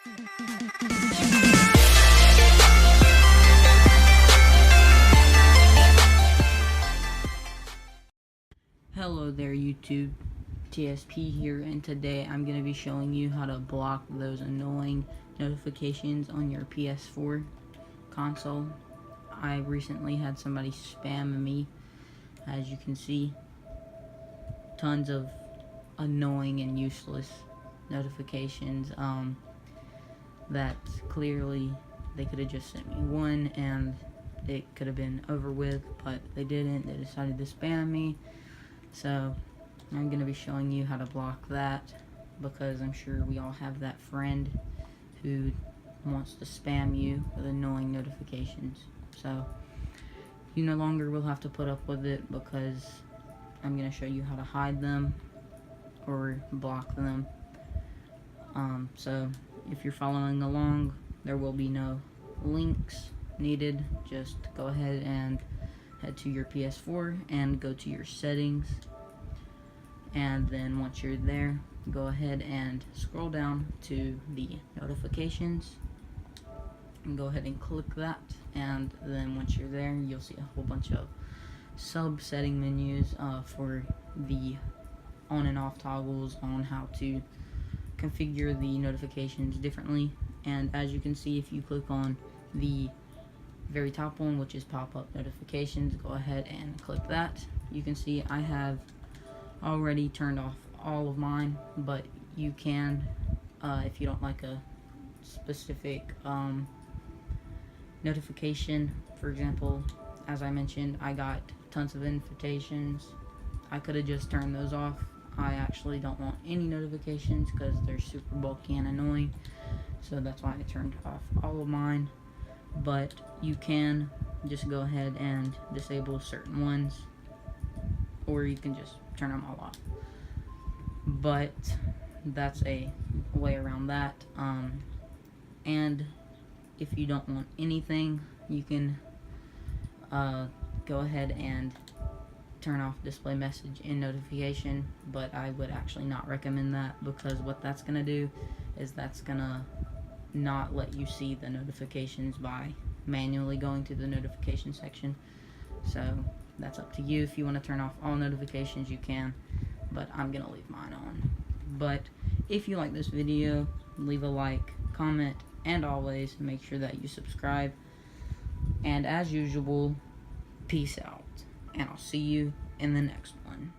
Hello there YouTube, TSP here, and today I'm going to be showing you how to block those annoying notifications on your PS4 console. I recently had somebody spam me, as you can see, tons of annoying and useless notifications that clearly they could have just sent me one and it could have been over with, but they didn't. They decided to spam me. So I'm going to be showing you how to block that, because I'm sure we all have that friend who wants to spam you with annoying notifications. So you no longer will have to put up with it, because I'm going to show you how to hide them or block them. So if you're following along, there will be no links needed. Just go ahead and head to your PS4 and go to your settings, and then once you're there, go ahead and scroll down to the notifications and go ahead and click that, and then once you're there, you'll see a whole bunch of sub setting menus for the on and off toggles on how to configure the notifications differently. And as you can see, if you click on the very top one, which is pop-up notifications, go ahead and click that. You can see I have already turned off all of mine, but you can, if you don't like a specific notification. For example, as I mentioned, I got tons of invitations. I could have just turned those off. I actually don't want any notifications because they're super bulky and annoying, so that's why I turned off all of mine. But you can just go ahead and disable certain ones, or you can just turn them all off. But that's a way around that. And if you don't want anything, you can go ahead and turn off display message and notification, but I would actually not recommend that, because what that's gonna do is that's gonna not let you see the notifications by manually going to the notification section. So that's up to you. If you want to turn off all notifications, you can, but I'm gonna leave mine on. But if you like this video, leave a like, comment, and always make sure that you subscribe. And as usual, peace out, and I'll see you in the next one.